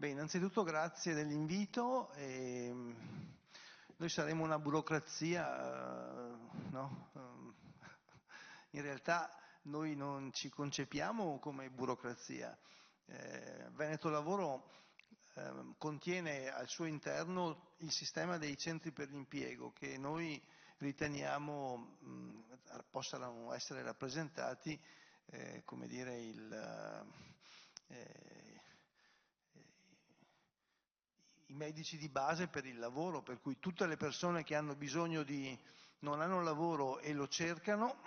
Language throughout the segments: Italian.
Beh, innanzitutto grazie dell'invito. Noi saremo una burocrazia, no? In realtà noi non ci concepiamo come burocrazia. Veneto Lavoro contiene al suo interno il sistema dei centri per l'impiego che noi riteniamo possano essere rappresentati, come dire, i medici di base per il lavoro, per cui tutte le persone che hanno bisogno non hanno lavoro e lo cercano,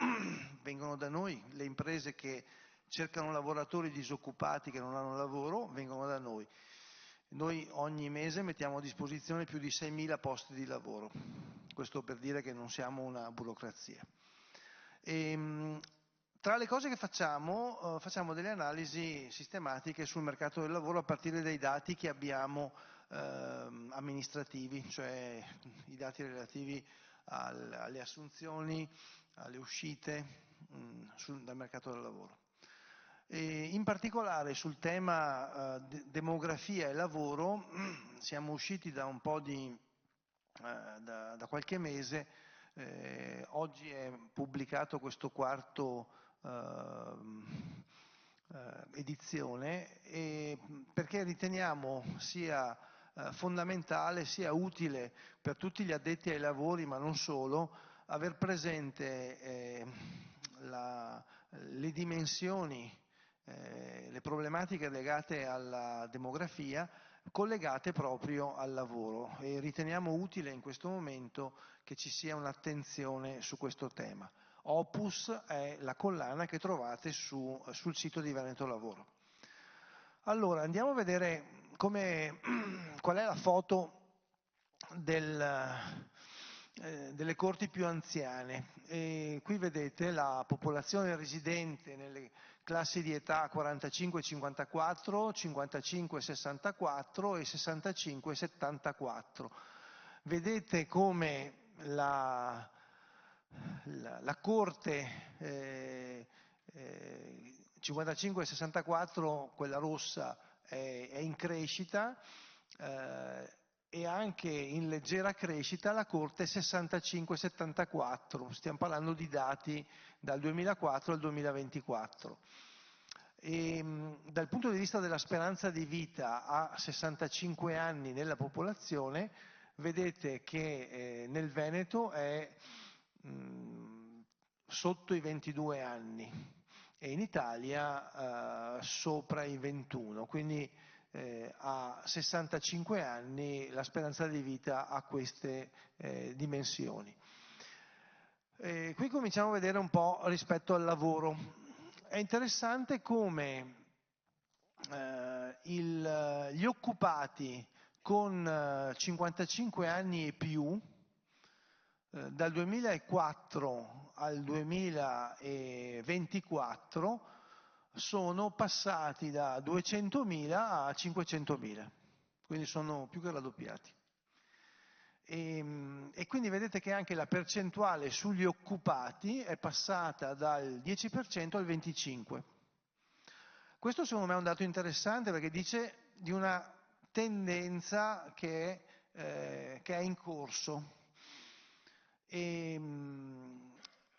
vengono da noi, le imprese che cercano lavoratori disoccupati che non hanno lavoro, vengono da noi. Noi ogni mese mettiamo a disposizione più di 6.000 posti di lavoro, questo per dire che non siamo una burocrazia. Tra le cose che facciamo delle analisi sistematiche sul mercato del lavoro a partire dai dati che abbiamo amministrativi, cioè i dati relativi alle assunzioni, alle uscite dal mercato del lavoro. E in particolare sul tema demografia e lavoro siamo usciti da un po' da qualche mese, oggi è pubblicato questo quarto edizione, perché riteniamo sia fondamentale, sia utile per tutti gli addetti ai lavori, ma non solo, aver presente le dimensioni, le problematiche legate alla demografia collegate proprio al lavoro, e riteniamo utile in questo momento che ci sia un'attenzione su questo tema. Opus è la collana che trovate sul sito di Veneto Lavoro. Allora, andiamo a vedere qual è la foto delle corti più anziane. Qui vedete la popolazione residente nelle classi di età 45-54, 55-64 e 65-74. Vedete come la corte 55-64, quella rossa, è in crescita, e anche in leggera crescita la corte 65-74, stiamo parlando di dati dal 2004 al 2024. Dal punto di vista della speranza di vita a 65 anni nella popolazione, vedete che nel Veneto è sotto i 22 anni e in Italia sopra i 21, quindi a 65 anni la speranza di vita ha queste dimensioni. Qui cominciamo a vedere un po' rispetto al lavoro. È interessante come gli occupati con 55 anni e più dal 2004 al 2024 sono passati da 200.000 a 500.000, quindi sono più che raddoppiati. E quindi vedete che anche la percentuale sugli occupati è passata dal 10% al 25%. Questo secondo me è un dato interessante perché dice di una tendenza che è in corso.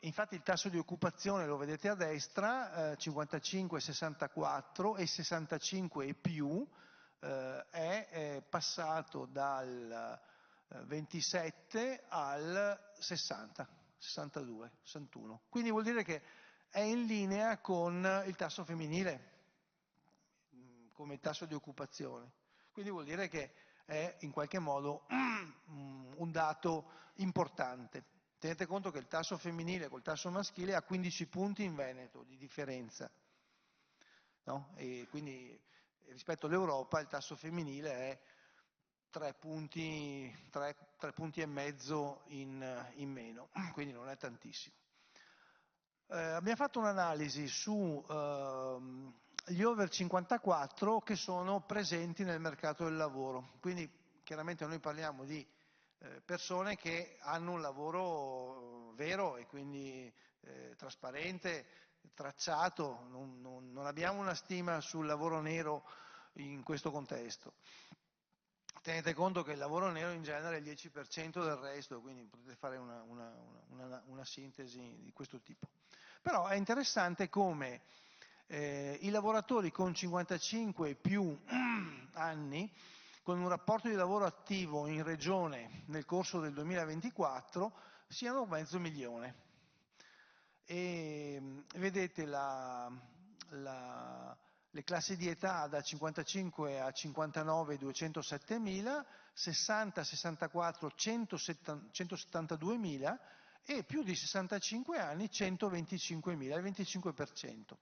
Infatti il tasso di occupazione, lo vedete a destra, 55-64 e 65 e più, è passato dal 27 al 60, 62, 61. Quindi vuol dire che è in linea con il tasso femminile come tasso di occupazione. Quindi vuol dire che è in qualche modo un dato importante. Tenete conto che il tasso femminile col tasso maschile ha 15 punti in Veneto di differenza, no? E quindi rispetto all'Europa il tasso femminile è 3 punti e mezzo in meno, quindi non è tantissimo. Abbiamo fatto un'analisi su gli over 54 che sono presenti nel mercato del lavoro, quindi chiaramente noi parliamo di persone che hanno un lavoro vero e quindi trasparente, tracciato, non abbiamo una stima sul lavoro nero in questo contesto. Tenete conto che il lavoro nero in genere è il 10% del resto, quindi potete fare una sintesi di questo tipo. Però è interessante come i lavoratori con 55 più anni, con un rapporto di lavoro attivo in regione nel corso del 2024, siano 500.000. E vedete le classi di età da 55 a 59 207.000, 60-64 172.000 e più di 65 anni 125.000, il 25%.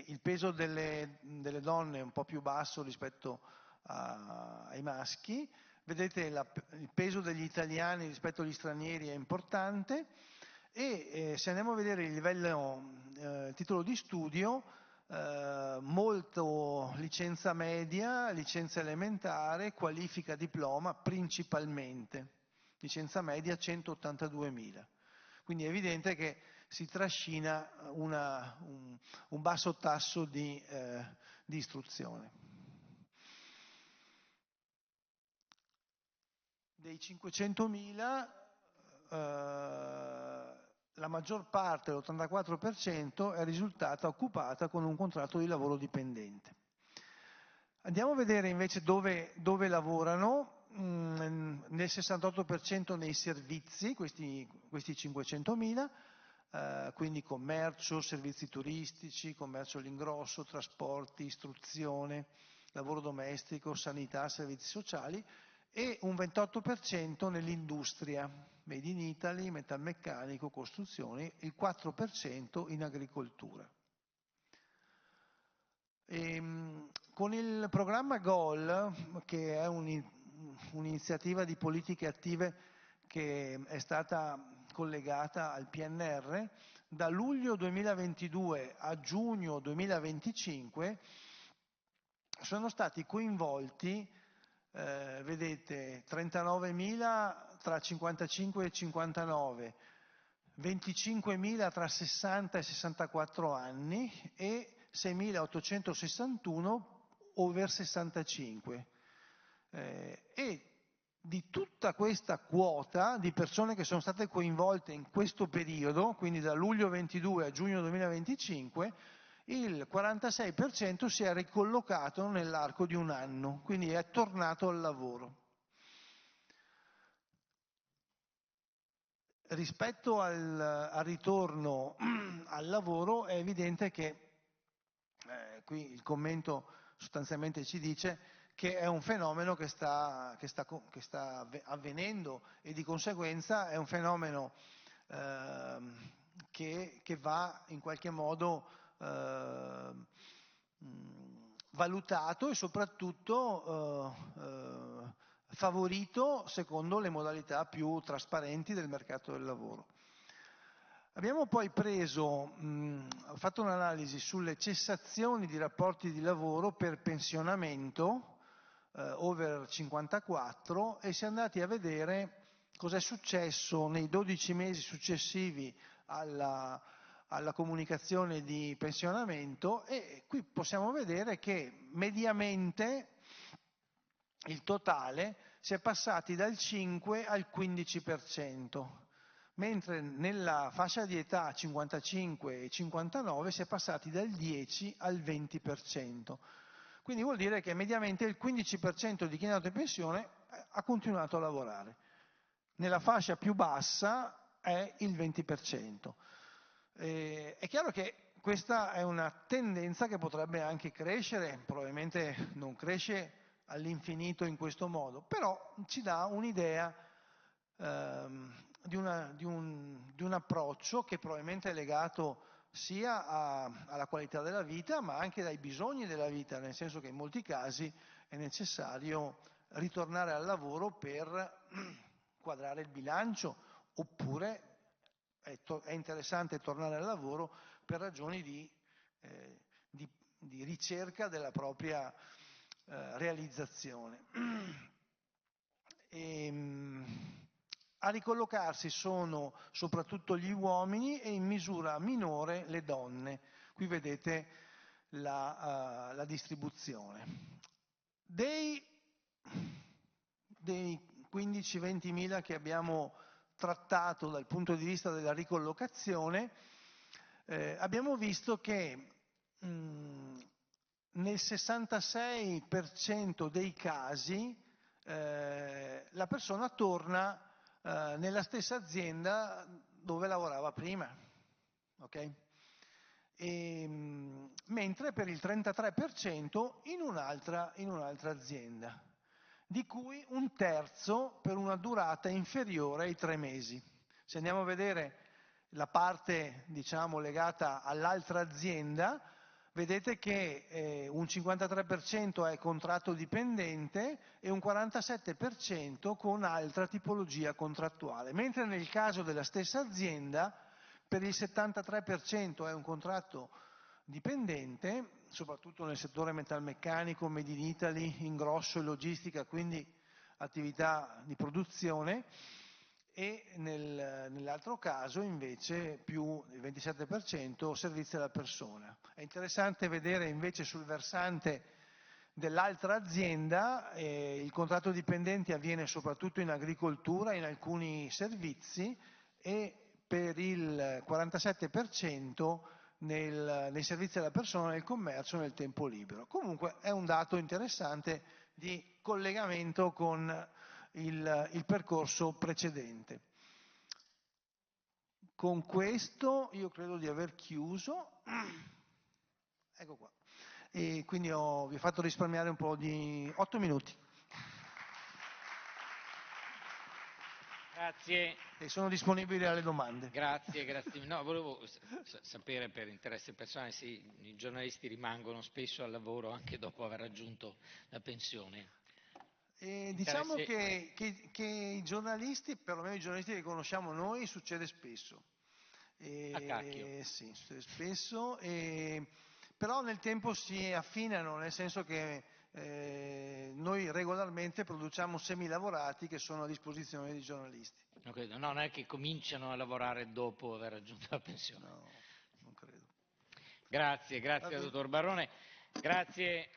Il peso delle donne è un po' più basso rispetto ai maschi. Vedete il peso degli italiani rispetto agli stranieri è importante e se andiamo a vedere il livello, il titolo di studio, molto licenza media, licenza elementare, qualifica diploma principalmente, licenza media 182.000. Quindi è evidente che si trascina un basso tasso di istruzione. Dei 500.000 la maggior parte, l'84%, è risultata occupata con un contratto di lavoro dipendente. Andiamo a vedere invece dove lavorano. Nel 68% nei servizi, questi 500.000, quindi commercio, servizi turistici, commercio all'ingrosso, trasporti, istruzione, lavoro domestico, sanità, servizi sociali, e un 28% nell'industria, Made in Italy, metalmeccanico, costruzioni, il 4% in agricoltura. Con il programma GOL, che è un'iniziativa di politiche attive che è stata collegata al PNR, da luglio 2022 a giugno 2025 sono stati coinvolti, vedete, 39.000 tra 55 e 59, 25.000 tra 60 e 64 anni e 6.861 over 65. E di tutta questa quota di persone che sono state coinvolte in questo periodo, quindi da luglio 22 a giugno 2025, il 46% si è ricollocato nell'arco di un anno, quindi è tornato al lavoro. Rispetto al ritorno al lavoro è evidente che, qui il commento sostanzialmente ci dice che è un fenomeno che sta avvenendo e di conseguenza è un fenomeno che va in qualche modo valutato e soprattutto favorito secondo le modalità più trasparenti del mercato del lavoro. Abbiamo poi fatto un'analisi sulle cessazioni di rapporti di lavoro per pensionamento over 54 e si è andati a vedere cosa è successo nei 12 mesi successivi alla comunicazione di pensionamento, e qui possiamo vedere che mediamente il totale si è passati dal 5 al 15%, mentre nella fascia di età 55 e 59 si è passati dal 10 al 20%. Quindi vuol dire che mediamente il 15% di chi è andato in pensione ha continuato a lavorare. Nella fascia più bassa è il 20%. È chiaro che questa è una tendenza che potrebbe anche crescere, probabilmente non cresce all'infinito in questo modo, però ci dà un'idea di un approccio che probabilmente è legato sia alla qualità della vita ma anche dai bisogni della vita, nel senso che in molti casi è necessario ritornare al lavoro per quadrare il bilancio, oppure è interessante tornare al lavoro per ragioni di ricerca della propria realizzazione. A ricollocarsi sono soprattutto gli uomini e in misura minore le donne. Qui vedete la distribuzione. Dei 15-20 mila che abbiamo trattato dal punto di vista della ricollocazione, abbiamo visto che nel 66% dei casi la persona torna nella stessa azienda dove lavorava prima, okay? Mentre per il 33% in un'altra azienda, di cui un terzo per una durata inferiore ai 3 mesi. Se andiamo a vedere la parte, diciamo, legata all'altra azienda, vedete che un 53% è contratto dipendente e un 47% con altra tipologia contrattuale, mentre nel caso della stessa azienda per il 73% è un contratto dipendente, soprattutto nel settore metalmeccanico, Made in Italy, ingrosso e logistica, quindi attività di produzione, e nell'altro caso invece più il 27% servizi alla persona. È interessante vedere invece sul versante dell'altra azienda il contratto dipendente avviene soprattutto in agricoltura, in alcuni servizi, e per il 47% nei servizi alla persona, nel commercio, nel tempo libero. Comunque è un dato interessante di collegamento con il percorso precedente. Con questo io credo di aver chiuso, ecco qua, e quindi vi ho fatto risparmiare un po' di 8 minuti. Grazie. E sono disponibile alle domande. Grazie, grazie. No, volevo sapere per interesse personale se i giornalisti rimangono spesso al lavoro anche dopo aver raggiunto la pensione. Diciamo che i giornalisti, perlomeno i giornalisti che conosciamo noi, succede spesso. A cacchio. Sì, succede spesso, però nel tempo si affinano, nel senso che noi regolarmente produciamo semilavorati che sono a disposizione dei giornalisti. No, non è che cominciano a lavorare dopo aver raggiunto la pensione. No, non credo. Grazie, grazie al dottor Barrone. Grazie.